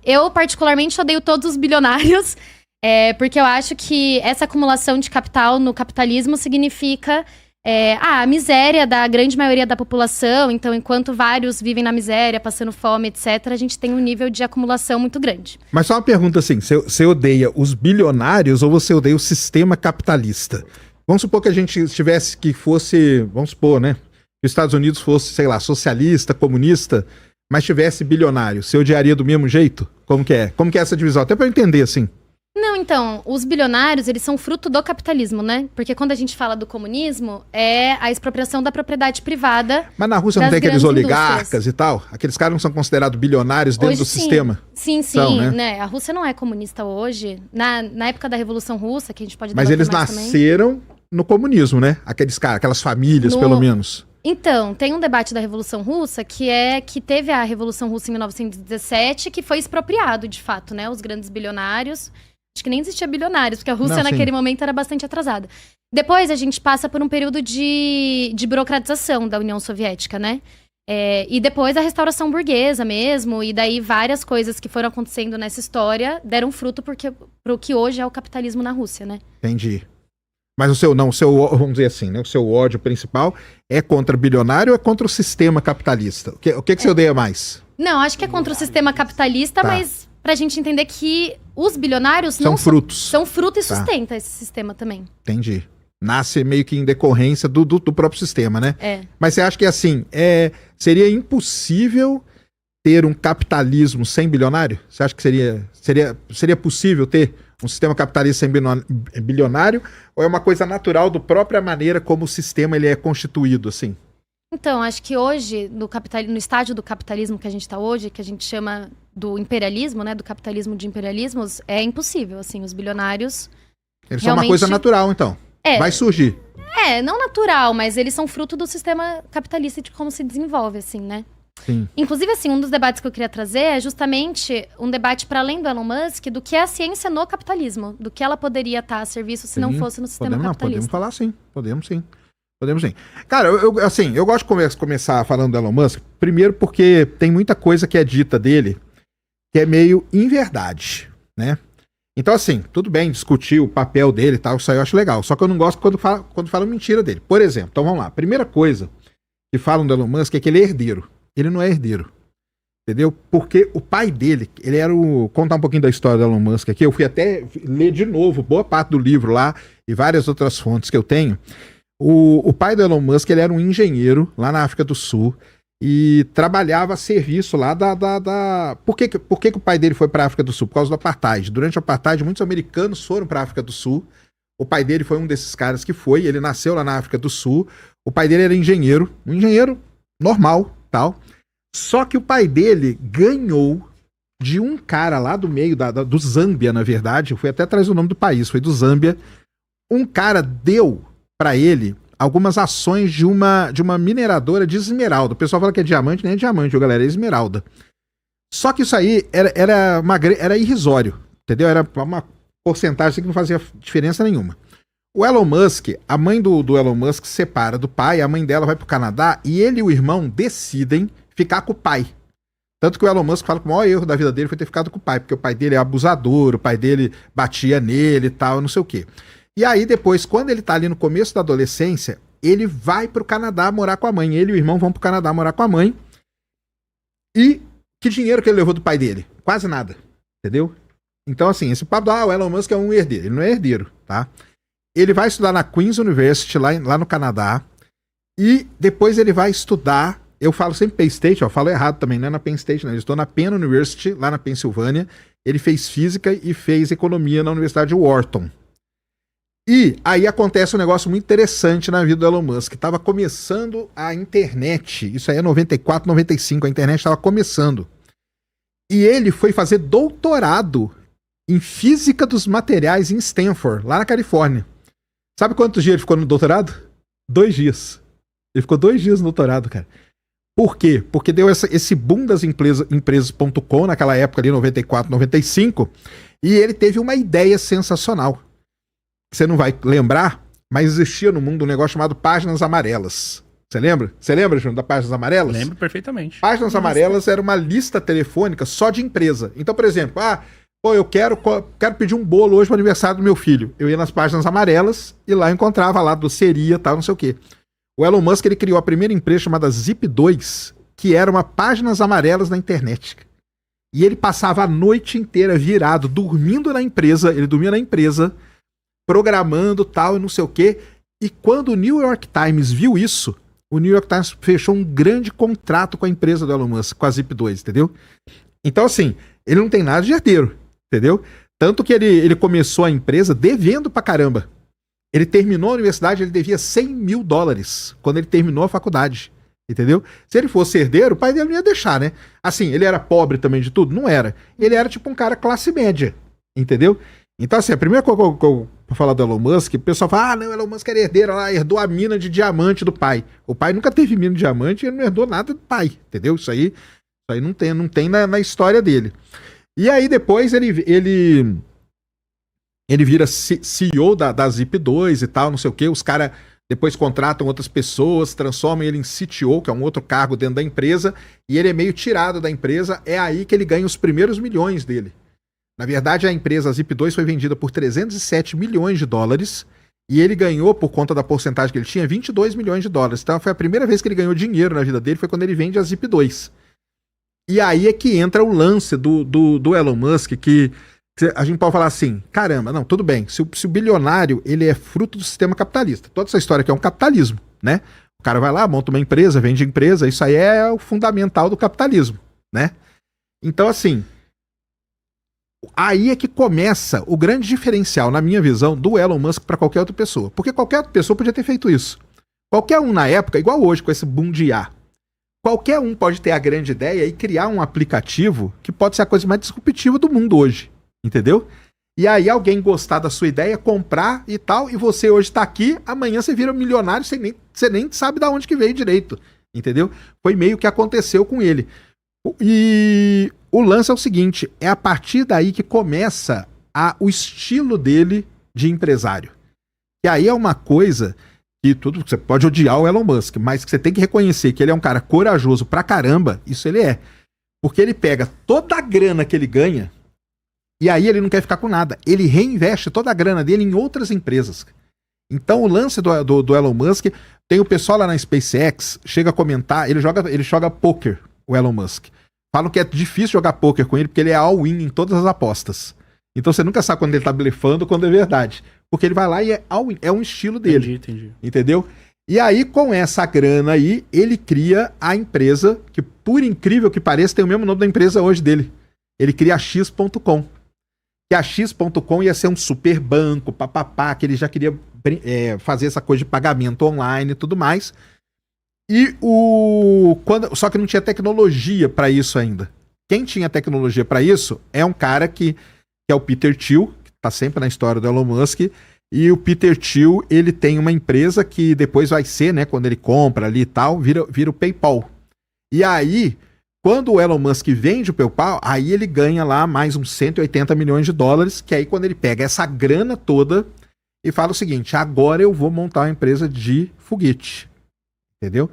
Eu, particularmente, odeio todos os bilionários, porque eu acho que essa acumulação de capital no capitalismo significa a miséria da grande maioria da população. Então, enquanto vários vivem na miséria, passando fome, etc., a gente tem um nível de acumulação muito grande. Mas só uma pergunta assim, você odeia os bilionários ou você odeia o sistema capitalista? Vamos supor que a gente tivesse que fosse, vamos supor, né? Que os Estados Unidos fosse, sei lá, socialista, comunista, mas tivesse bilionário, você odiaria do mesmo jeito? Como que é? Como que é essa divisão? Até pra eu entender, assim. Não, então, os bilionários, eles são fruto do capitalismo, né? Porque quando a gente fala do comunismo, é a expropriação da propriedade privada. Mas na Rússia não tem aqueles oligarcas e tal? Aqueles caras não são considerados bilionários dentro hoje, do sistema? Sim, são, né? A Rússia não é comunista hoje. Na época da Revolução Russa, que a gente pode Mas eles nasceram no comunismo, né? Aqueles caras, aquelas famílias, pelo menos. Então, tem um debate da Revolução Russa que teve a Revolução Russa em 1917, que foi expropriado, de fato, né? Os grandes bilionários. Acho que nem existia bilionários, porque a Rússia naquele momento era bastante atrasada. Depois a gente passa por um período de burocratização da União Soviética, né? E depois a restauração burguesa mesmo, e daí várias coisas que foram acontecendo nessa história deram fruto pro que hoje é o capitalismo na Rússia, né? Entendi. Mas vamos dizer assim, né? O seu ódio principal é contra bilionário ou é contra o sistema capitalista? O que você odeia mais? Não, acho que é contra o sistema capitalista, mas pra gente entender que os bilionários são frutos. São fruto e sustenta esse sistema também. Entendi. Nasce meio que em decorrência do próprio sistema, né? Mas você acha que assim, seria impossível ter um capitalismo sem bilionário? Você acha que seria possível ter um sistema capitalista sem bilionário? Ou é uma coisa natural da própria maneira como o sistema ele é constituído, assim? Então, acho que hoje, no estágio do capitalismo que a gente está hoje, que a gente chama do imperialismo, né? Do capitalismo de imperialismos, é impossível, assim, os bilionários... Eles são uma coisa natural, então. Vai surgir. Não natural, mas eles são fruto do sistema capitalista e de como se desenvolve, assim, né? Sim. Inclusive, assim, um dos debates que eu queria trazer é justamente um debate para além do Elon Musk, do que é a ciência no capitalismo, do que ela poderia estar a serviço se não fosse no sistema capitalista. Podemos falar sim, podemos sim. Cara, eu gosto de começar falando do Elon Musk, primeiro porque tem muita coisa que é dita dele que é meio inverdade, né? Então, assim, tudo bem discutir o papel dele e tal, isso aí eu acho legal. Só que eu não gosto quando falam mentira dele. Por exemplo, então vamos lá. Primeira coisa que falam do Elon Musk é que ele é herdeiro. Ele não é herdeiro. Entendeu? Porque o pai dele, ele era contar um pouquinho da história do Elon Musk aqui. Eu fui até ler de novo boa parte do livro lá e várias outras fontes que eu tenho. O pai do Elon Musk, ele era um engenheiro lá na África do Sul e trabalhava a serviço lá Por que o pai dele foi para a África do Sul? Por causa do apartheid. Durante o apartheid, muitos americanos foram para a África do Sul. O pai dele foi um desses caras que foi. Ele nasceu lá na África do Sul. O pai dele era engenheiro, um engenheiro normal, tal. Só que o pai dele ganhou de um cara lá do meio do Zâmbia, na verdade. Eu fui até atrás do nome do país, foi do Zâmbia. Um cara deu para ele algumas ações de uma mineradora de esmeralda. O pessoal fala que é diamante, nem é diamante, galera, é esmeralda. Só que isso aí era irrisório, entendeu? Era uma porcentagem que não fazia diferença nenhuma. O Elon Musk, a mãe do Elon Musk se separa do pai, a mãe dela vai pro Canadá e ele e o irmão decidem ficar com o pai. Tanto que o Elon Musk fala que o maior erro da vida dele foi ter ficado com o pai, porque o pai dele é abusador, o pai dele batia nele e tal, não sei o quê. E aí depois, quando ele tá ali no começo da adolescência, ele vai pro Canadá morar com a mãe. Ele e o irmão vão pro Canadá morar com a mãe. E que dinheiro que ele levou do pai dele? Quase nada, entendeu? Então assim, esse papo o Elon Musk é um herdeiro. Ele não é herdeiro, tá? Ele vai estudar na Queen's University, lá no Canadá. E depois ele vai estudar... Eu falo sempre Penn State, eu falo errado também, não é na Penn State, não. Ele estudou na Penn University, lá na Pensilvânia. Ele fez física e fez economia na Universidade de Wharton. E aí acontece um negócio muito interessante na vida do Elon Musk. Estava começando a internet, isso aí é 94, 95, a internet estava começando. E ele foi fazer doutorado em física dos materiais em Stanford, lá na Califórnia. Sabe quantos dias ele ficou no doutorado? 2 dias. Ele ficou 2 dias no doutorado, cara. Por quê? Porque deu esse boom das empresas.com naquela época ali, 94, 95, e ele teve uma ideia sensacional. Você não vai lembrar, mas existia no mundo um negócio chamado páginas amarelas. Você lembra? Você lembra, Júnior, da Páginas Amarelas? Lembro perfeitamente. Páginas Amarelas era uma lista telefônica só de empresa. Então, por exemplo, pô, eu quero pedir um bolo hoje para o aniversário do meu filho. Eu ia nas Páginas Amarelas e lá eu encontrava lá doceria, tal, não sei o quê. O Elon Musk, ele criou a primeira empresa chamada Zip2, que era uma Páginas Amarelas na internet. E ele passava a noite inteira virado, dormindo na empresa, ele dormia na empresa, programando, tal, e não sei o quê. E quando o New York Times viu isso, o New York Times fechou um grande contrato com a empresa do Elon Musk, com a Zip2, entendeu? Então, assim, ele não tem nada de herdeiro, entendeu? Tanto que ele começou a empresa devendo pra caramba. Ele terminou a universidade, ele devia $100 mil quando ele terminou a faculdade, entendeu? Se ele fosse herdeiro, o pai dele não ia deixar, né? Assim, ele era pobre também de tudo? Não era. Ele era tipo um cara classe média, entendeu? Então, assim, a primeira coisa que eu vou falar do Elon Musk, o pessoal fala, não, o Elon Musk era herdeiro, lá, herdou a mina de diamante do pai. O pai nunca teve mina de diamante e ele não herdou nada do pai, entendeu? Isso aí não tem na história dele. E aí depois ele vira CEO da Zip2 e tal, não sei o quê, os caras depois contratam outras pessoas, transformam ele em CTO, que é um outro cargo dentro da empresa, e ele é meio tirado da empresa, é aí que ele ganha os primeiros milhões dele. Na verdade, a empresa Zip2 foi vendida por $307 milhões, e ele ganhou, por conta da porcentagem que ele tinha, $22 milhões. Então foi a primeira vez que ele ganhou dinheiro na vida dele, foi quando ele vende a Zip2. E aí é que entra o lance do Elon Musk, que a gente pode falar assim, caramba, não, tudo bem, se o bilionário, ele é fruto do sistema capitalista. Toda essa história aqui é um capitalismo, né? O cara vai lá, monta uma empresa, vende empresa, isso aí é o fundamental do capitalismo, né? Então, assim, aí é que começa o grande diferencial, na minha visão, do Elon Musk para qualquer outra pessoa. Porque qualquer outra pessoa podia ter feito isso. Qualquer um na época, igual hoje, com esse boom de IA, qualquer um pode ter a grande ideia e criar um aplicativo que pode ser a coisa mais disruptiva do mundo hoje. Entendeu? E aí alguém gostar da sua ideia, comprar e tal, e você hoje tá aqui, amanhã você vira milionário, você nem sabe de onde que veio direito. Entendeu? Foi meio que aconteceu com ele. E o lance é o seguinte, é a partir daí que começa o estilo dele de empresário. E aí é uma coisa que você pode odiar o Elon Musk, mas que você tem que reconhecer que ele é um cara corajoso pra caramba, isso ele é. Porque ele pega toda a grana que ele ganha, e aí ele não quer ficar com nada. Ele reinveste toda a grana dele em outras empresas. Então o lance do Elon Musk, tem o pessoal lá na SpaceX, chega a comentar, ele joga poker, o Elon Musk. Falam que é difícil jogar poker com ele, porque ele é all-in em todas as apostas. Então você nunca sabe quando ele tá blefando ou quando é verdade. Porque ele vai lá e é all-in, é um estilo dele. Entendi. Entendeu? E aí, com essa grana aí, ele cria a empresa, que por incrível que pareça, tem o mesmo nome da empresa hoje dele. Ele cria a X.com. Que a X.com ia ser um super banco, papapá, que ele já queria fazer essa coisa de pagamento online e tudo mais. E só que não tinha tecnologia para isso ainda. Quem tinha tecnologia para isso é um cara que é o Peter Thiel, que tá sempre na história do Elon Musk. E o Peter Thiel, ele tem uma empresa que depois vai ser, né, quando ele compra ali e tal, vira o PayPal. E aí, quando o Elon Musk vende o PayPal, aí ele ganha lá mais uns $180 milhões, que aí quando ele pega essa grana toda e fala o seguinte, agora eu vou montar uma empresa de foguete. Entendeu?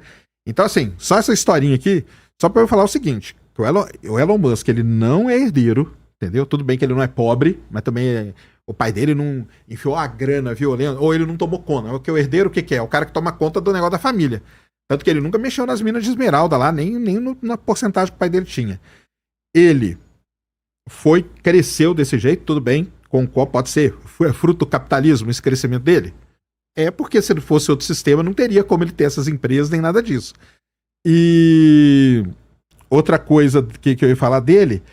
Então, assim, só essa historinha aqui, só pra eu falar o seguinte, que o Elon Musk, ele não é herdeiro, entendeu? Tudo bem que ele não é pobre, mas também o pai dele não enfiou a grana violenta, ou ele não tomou conta. Porque o herdeiro, o que é? É o cara que toma conta do negócio da família. Tanto que ele nunca mexeu nas minas de esmeralda lá, nem na porcentagem que o pai dele tinha. Ele cresceu desse jeito, tudo bem, com qual pode ser fruto do capitalismo, esse crescimento dele. É porque se ele fosse outro sistema, não teria como ele ter essas empresas nem nada disso. E outra coisa que eu ia falar dele,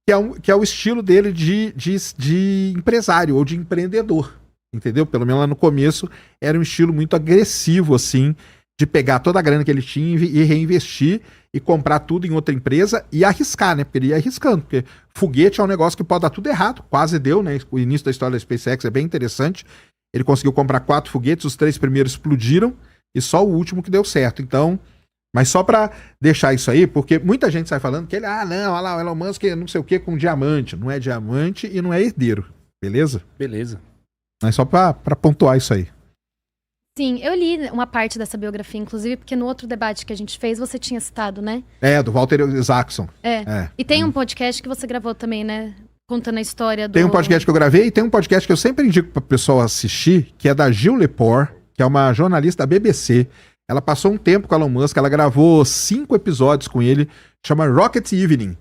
que é o estilo dele de empresário ou de empreendedor. Entendeu? Pelo menos lá no começo era um estilo muito agressivo, assim, de pegar toda a grana que ele tinha e reinvestir e comprar tudo em outra empresa e arriscar, né? Porque ele ia arriscando, porque foguete é um negócio que pode dar tudo errado, quase deu, né? O início da história da SpaceX é bem interessante. Ele conseguiu comprar 4 foguetes, os 3 primeiros explodiram e só o último que deu certo. Então, mas só pra deixar isso aí, porque muita gente sai falando que ele, não, olha lá, o Elon Musk não sei o que com diamante. Não é diamante e não é herdeiro, beleza? Beleza. Mas só pra pontuar isso aí. Sim, eu li uma parte dessa biografia, inclusive, porque no outro debate que a gente fez, você tinha citado, né? Do Walter Isaacson. E tem um podcast que você gravou também, né? Contando a história do... Tem um podcast que eu gravei e tem um podcast que eu sempre indico para o pessoal assistir, que é da Jill Lepore, que é uma jornalista da BBC. Ela passou um tempo com o Elon Musk, ela gravou 5 episódios com ele, chama Rocket Evening.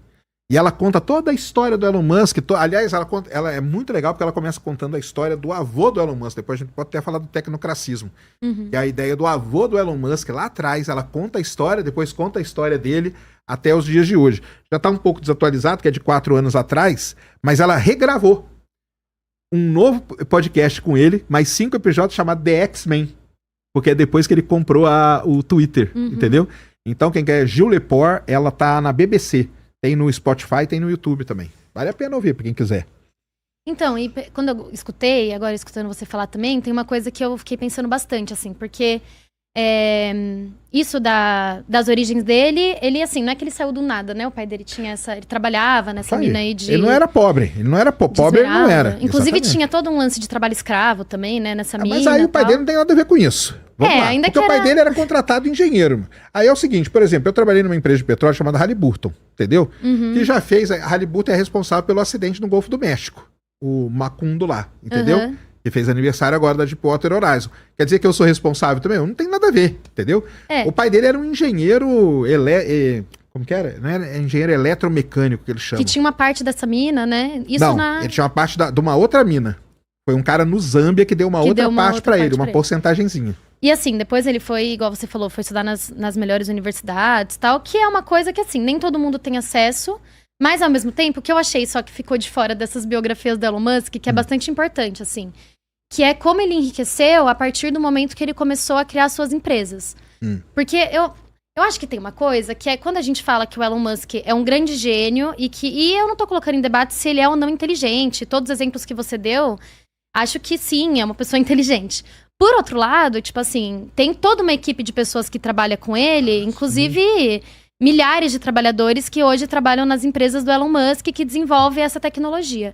E ela conta toda a história do Elon Musk. Aliás, ela é muito legal porque ela começa contando a história do avô do Elon Musk. Depois a gente pode até falar do tecnocracismo. Que é a ideia do avô do Elon Musk lá atrás. Ela conta a história, depois conta a história dele até os dias de hoje. Já está um pouco desatualizado, que é de 4 anos atrás, mas ela regravou um novo podcast com ele, mais 5 episódios, chamado The X-Men. Porque é depois que ele comprou o Twitter, entendeu? Então quem quer Jill Lepore, ela tá na BBC. Tem no Spotify, tem no YouTube também. Vale a pena ouvir, pra quem quiser. Então, e quando eu escutei, agora escutando você falar também, tem uma coisa que eu fiquei pensando bastante, assim, porque isso das origens dele, ele, assim, não é que ele saiu do nada, né? O pai dele tinha ele trabalhava nessa mina aí de... Ele não era pobre, ele não era pobre, ele não era. Inclusive tinha todo um lance de trabalho escravo também, né? Nessa mina. Mas aí o pai dele não tem nada a ver com isso. Vamos lá. Ainda porque o pai dele era contratado engenheiro. Aí é o seguinte, por exemplo, eu trabalhei numa empresa de petróleo chamada Halliburton, entendeu? Que já fez, a Halliburton é responsável pelo acidente no Golfo do México, o Macundo lá, entendeu? Que fez aniversário agora da Deepwater Horizon. Quer dizer que eu sou responsável também? Eu não tenho nada a ver, entendeu? O pai dele era um engenheiro, como que era? Não era engenheiro eletromecânico que ele chama. Que tinha uma parte dessa mina, né? Ele tinha uma parte de uma outra mina. Foi um cara no Zâmbia que deu uma outra parte pra ele, uma porcentagenzinha. E assim, depois ele foi, igual você falou, foi estudar nas melhores universidades e tal, que é uma coisa que, assim, nem todo mundo tem acesso, mas ao mesmo tempo, o que eu achei só que ficou de fora dessas biografias do Elon Musk, que é bastante importante, assim, que é como ele enriqueceu a partir do momento que ele começou a criar suas empresas. Porque eu acho que tem uma coisa que é quando a gente fala que o Elon Musk é um grande gênio e eu não tô colocando em debate se ele é ou não inteligente, todos os exemplos que você deu, acho que sim, é uma pessoa inteligente. Por outro lado, tipo assim, tem toda uma equipe de pessoas que trabalha com ele, inclusive milhares de trabalhadores que hoje trabalham nas empresas do Elon Musk que desenvolvem essa tecnologia.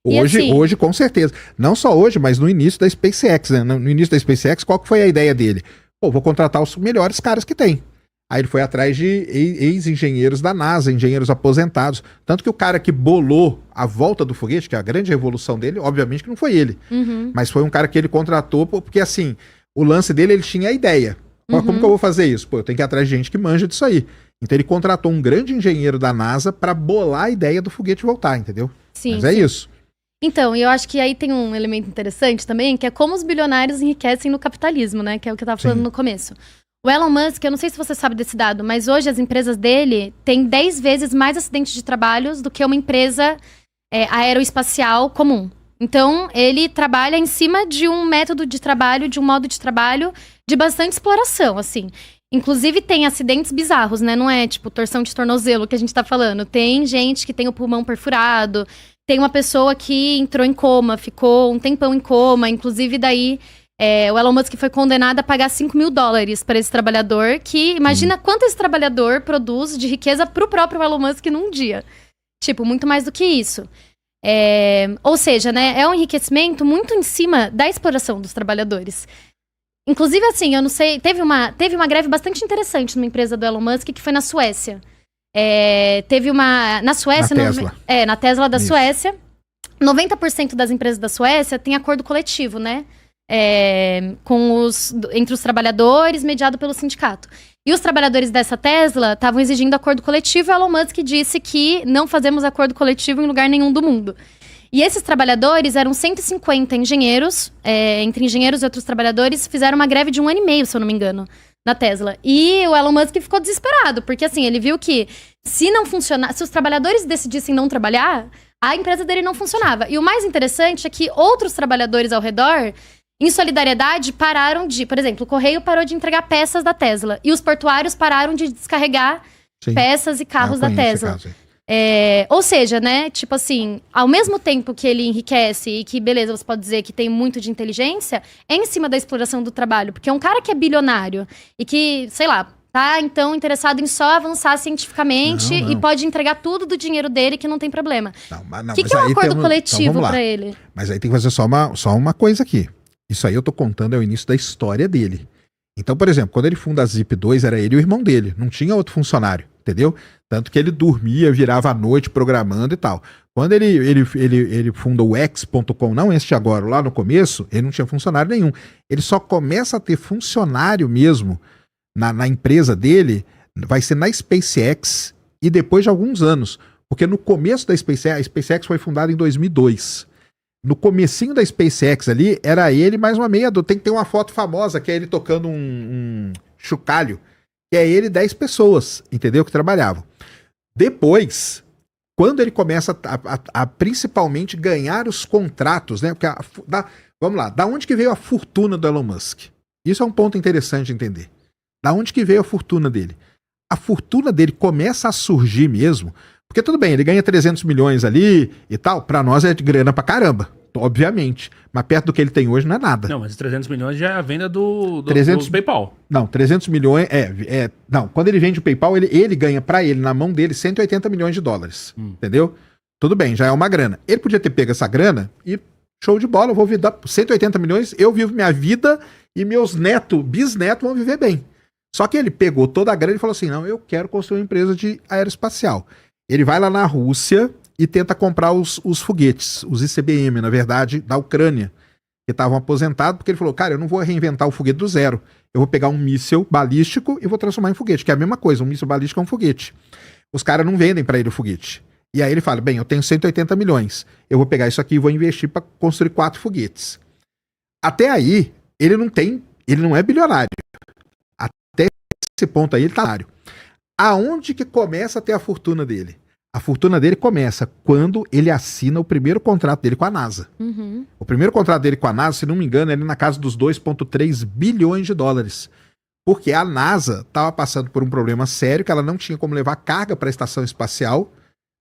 Hoje, com certeza. Não só hoje, mas no início da SpaceX, né? No início da SpaceX, qual que foi a ideia dele? Vou contratar os melhores caras que tem. Aí ele foi atrás de ex-engenheiros da NASA, engenheiros aposentados. Tanto que o cara que bolou a volta do foguete, que é a grande revolução dele, obviamente que não foi ele. Mas foi um cara que ele contratou, porque assim, o lance dele, ele tinha a ideia. Como que eu vou fazer isso? Eu tenho que ir atrás de gente que manja disso aí. Então ele contratou um grande engenheiro da NASA para bolar a ideia do foguete voltar, entendeu? Sim, mas é isso. Então, eu acho que aí tem um elemento interessante também, que é como os bilionários enriquecem no capitalismo, né? Que é o que eu tava falando no começo. O Elon Musk, eu não sei se você sabe desse dado, mas hoje as empresas dele têm 10 vezes mais acidentes de trabalhos do que uma empresa aeroespacial comum. Então, ele trabalha em cima de um método de trabalho, de um modo de trabalho de bastante exploração, assim. Inclusive, tem acidentes bizarros, né? Não é, tipo, torção de tornozelo que a gente tá falando. Tem gente que tem o pulmão perfurado, tem uma pessoa que entrou em coma, ficou um tempão em coma, inclusive daí... o Elon Musk foi condenado a pagar $5.000 para esse trabalhador, que imagina quanto esse trabalhador produz de riqueza pro próprio Elon Musk num dia. Tipo, muito mais do que isso. Ou seja, né, é um enriquecimento muito em cima da exploração dos trabalhadores. Inclusive, assim, eu não sei, teve uma greve bastante interessante numa empresa do Elon Musk, que foi na Suécia. Na Suécia... Na Tesla. Na Tesla da Suécia. 90% das empresas da Suécia tem acordo coletivo, né? Entre os trabalhadores, mediado pelo sindicato. E os trabalhadores dessa Tesla estavam exigindo acordo coletivo e o Elon Musk disse que não fazemos acordo coletivo em lugar nenhum do mundo. E esses trabalhadores eram 150 engenheiros, entre engenheiros e outros trabalhadores, fizeram uma greve de 1 ano e meio, se eu não me engano, na Tesla. E o Elon Musk ficou desesperado, porque assim, ele viu que se os trabalhadores decidissem não trabalhar, a empresa dele não funcionava. E o mais interessante é que outros trabalhadores ao redor, em solidariedade, pararam de... Por exemplo, o Correio parou de entregar peças da Tesla. E os portuários pararam de descarregar peças e carros da Tesla. Ou seja, né? Tipo assim, ao mesmo tempo que ele enriquece e que, beleza, você pode dizer que tem muito de inteligência, é em cima da exploração do trabalho. Porque é um cara que é bilionário e que, sei lá, tá, então, interessado em só avançar cientificamente e pode entregar tudo do dinheiro dele que não tem problema. O que é um acordo coletivo pra ele? Mas aí tem que fazer só uma coisa aqui. Isso aí eu tô contando é o início da história dele. Então, por exemplo, quando ele funda a Zip2, era ele e o irmão dele, não tinha outro funcionário, entendeu? Tanto que ele dormia, virava à noite programando e tal. Quando ele funda o X.com, não este agora, lá no começo, ele não tinha funcionário nenhum. Ele só começa a ter funcionário mesmo na empresa dele, vai ser na SpaceX e depois de alguns anos. Porque no começo da SpaceX, a SpaceX foi fundada em 2002. No comecinho da SpaceX ali, era ele mais uma meia dúzia. Tem que ter uma foto famosa, que é ele tocando um chocalho, que é ele e 10 pessoas, entendeu? Que trabalhavam. Depois, quando ele começa a principalmente ganhar os contratos, né? Porque vamos lá, da onde que veio a fortuna do Elon Musk? Isso é um ponto interessante de entender. Da onde que veio a fortuna dele? A fortuna dele começa a surgir mesmo, porque tudo bem, ele ganha 300 milhões ali e tal, pra nós é de grana pra caramba, obviamente, mas perto do que ele tem hoje não é nada. Não, mas 300 milhões já é a venda do 300, do PayPal. Não, 300 milhões, não, quando ele vende o PayPal, ele ganha pra ele, na mão dele, 180 milhões de dólares, entendeu? Tudo bem, já é uma grana. Ele podia ter pego essa grana e show de bola, eu vou dar 180 milhões, eu vivo minha vida e meus bisnetos vão viver bem. Só que ele pegou toda a grana e falou assim, não, eu quero construir uma empresa de aeroespacial. Ele vai lá na Rússia e tenta comprar os foguetes, os ICBM, na verdade, da Ucrânia, que estavam aposentados, porque ele falou, cara, eu não vou reinventar o foguete do zero. Eu vou pegar um míssil balístico e vou transformar em foguete, que é a mesma coisa, um míssil balístico é um foguete. Os caras não vendem para ele o foguete. E aí ele fala, bem, eu tenho 180 milhões, eu vou pegar isso aqui e vou investir para construir 4 foguetes. Até aí, ele não é bilionário. Até esse ponto aí, ele tá bilionário. Aonde que começa a ter a fortuna dele? A fortuna dele começa quando ele assina o primeiro contrato dele com a NASA. Uhum. O primeiro contrato dele com a NASA, se não me engano, é ali na casa dos 2,3 bilhões de dólares. Porque a NASA estava passando por um problema sério, que ela não tinha como levar carga para a estação espacial,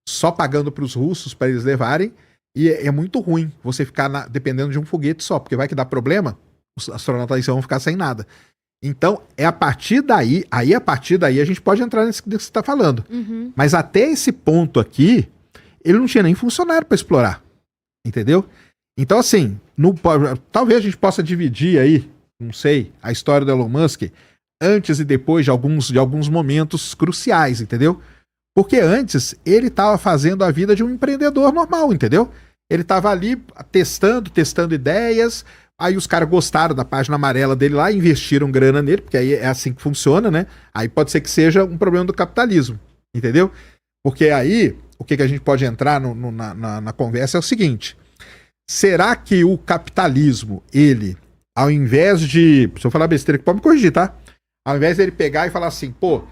só pagando para os russos para eles levarem, e é muito ruim você ficar dependendo de um foguete só, porque vai que dá problema, os astronautas vão ficar sem nada. Então, a partir daí a gente pode entrar nisso que você está falando. Uhum. Mas até esse ponto aqui, ele não tinha nem funcionário para explorar. Entendeu? Então, assim, talvez a gente possa dividir aí, não sei, a história do Elon Musk antes e depois de alguns momentos cruciais, entendeu? Porque antes ele estava fazendo a vida de um empreendedor normal, entendeu? Ele estava ali testando ideias. Aí os caras gostaram da página amarela dele lá, investiram grana nele, porque aí é assim que funciona, né? Aí pode ser que seja um problema do capitalismo, entendeu? Porque aí, o que a gente pode entrar na conversa é o seguinte: será que o capitalismo, ele, ao invés de... Se eu falar besteira, pode me corrigir, tá? Ao invés dele pegar e falar assim, pô,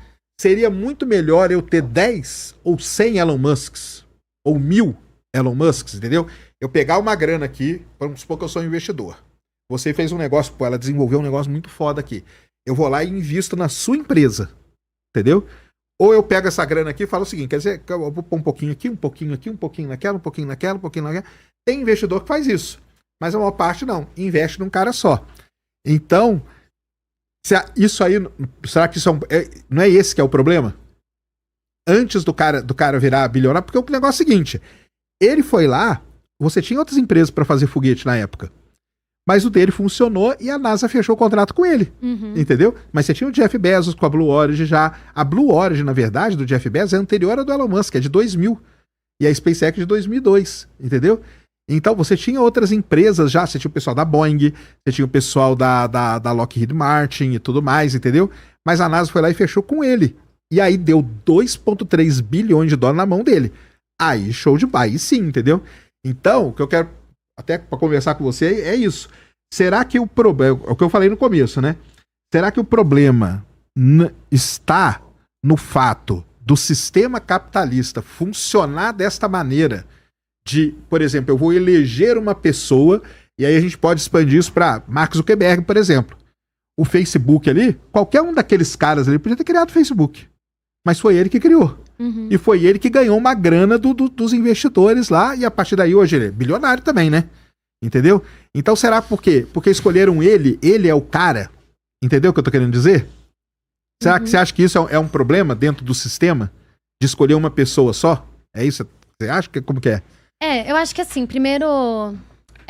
seria muito melhor eu ter 10 ou 100 Elon Musks, ou 1000 Elon Musks, entendeu? Eu pegar uma grana aqui, vamos supor que eu sou um investidor. Você fez um negócio, pô, ela desenvolveu um negócio muito foda aqui. Eu vou lá e invisto na sua empresa, entendeu? Ou eu pego essa grana aqui e falo o seguinte, quer dizer, eu vou pôr um pouquinho aqui, um pouquinho aqui, um pouquinho naquela, um pouquinho naquela, um pouquinho naquela. Tem investidor que faz isso, mas a maior parte não, investe num cara só. Então, isso aí, será que isso não é esse que é o problema? Antes do cara virar bilionário, porque o negócio é o seguinte, ele foi lá, você tinha outras empresas para fazer foguete na época, mas o dele funcionou e a NASA fechou o contrato com ele, entendeu? Mas você tinha o Jeff Bezos com a Blue Origin já. A Blue Origin, na verdade, do Jeff Bezos é anterior à do Elon Musk, é de 2000. E a SpaceX de 2002, entendeu? Então você tinha outras empresas já, você tinha o pessoal da Boeing, você tinha o pessoal da Lockheed Martin e tudo mais, entendeu? Mas a NASA foi lá e fechou com ele. E aí deu 2,3 bilhões de dólares na mão dele. Aí show de bola, aí sim, entendeu? Então, o que eu quero até para conversar com você é isso. Será que o problema, é o que eu falei no começo, né? Será que o problema está no fato do sistema capitalista funcionar desta maneira de, por exemplo, eu vou eleger uma pessoa e aí a gente pode expandir isso para Mark Zuckerberg, por exemplo. O Facebook ali, qualquer um daqueles caras ali podia ter criado o Facebook, mas foi ele que criou. E foi ele que ganhou uma grana dos investidores lá, e a partir daí hoje ele é bilionário também, né? Entendeu? Então será por quê? Porque escolheram ele é o cara? Entendeu o que eu tô querendo dizer? Será que você acha que isso é um problema dentro do sistema? De escolher uma pessoa só? É isso? Você acha? Como que é? Eu acho que assim, primeiro,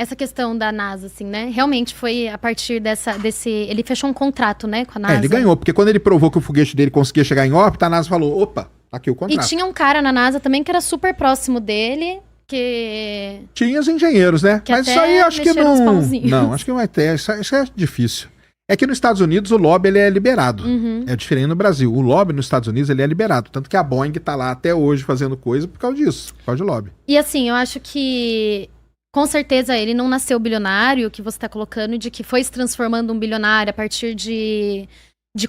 essa questão da NASA, assim, né? Realmente foi a partir desse... Ele fechou um contrato, né, com a NASA. Ele ganhou, porque quando ele provou que o foguete dele conseguia chegar em órbita, a NASA falou, opa, tá aqui o contrato. E tinha um cara na NASA também que era super próximo dele, que... Tinha os engenheiros, né? Que Mas até isso aí acho que mexeram os não... pauzinhos. Não, acho que não vai ter, isso é difícil. É que nos Estados Unidos o lobby ele é liberado. Uhum. É diferente no Brasil. O lobby nos Estados Unidos ele é liberado. Tanto que a Boeing tá lá até hoje fazendo coisa por causa disso, por causa de lobby. E assim, eu acho que... Com certeza ele não nasceu bilionário, que você tá colocando, de que foi se transformando um bilionário a partir de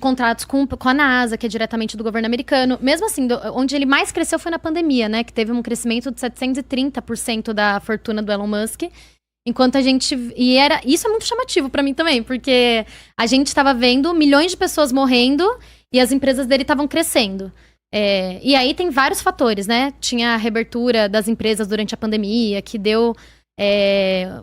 contratos com a NASA, que é diretamente do governo americano. Mesmo assim, onde ele mais cresceu foi na pandemia, né? Que teve um crescimento de 730% da fortuna do Elon Musk. Enquanto a gente... Isso é muito chamativo pra mim também, porque a gente estava vendo milhões de pessoas morrendo e as empresas dele estavam crescendo. E aí tem vários fatores, né? Tinha a reabertura das empresas durante a pandemia, que deu...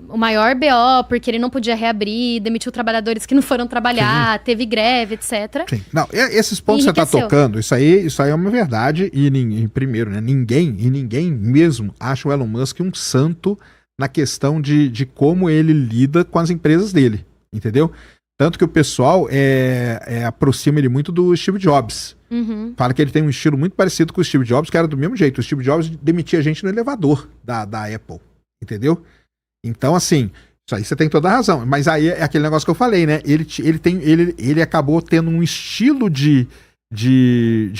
o maior BO, porque ele não podia reabrir, demitiu trabalhadores que não foram trabalhar, teve greve, etc. Sim. Não, esses pontos que você tá tocando, isso aí é uma verdade. E primeiro, né? Ninguém mesmo acha o Elon Musk um santo na questão de como ele lida com as empresas dele, entendeu? Tanto que o pessoal aproxima ele muito do Steve Jobs. Uhum. Fala que ele tem um estilo muito parecido com o Steve Jobs, que era do mesmo jeito. O Steve Jobs demitia gente no elevador da Apple. Entendeu? Então, assim, isso aí você tem toda a razão. Mas aí é aquele negócio que eu falei, né? Ele acabou tendo um estilo de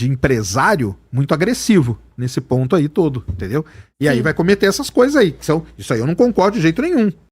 empresário muito agressivo nesse ponto aí todo, entendeu? E aí vai cometer essas coisas aí. Isso aí eu não concordo de jeito nenhum.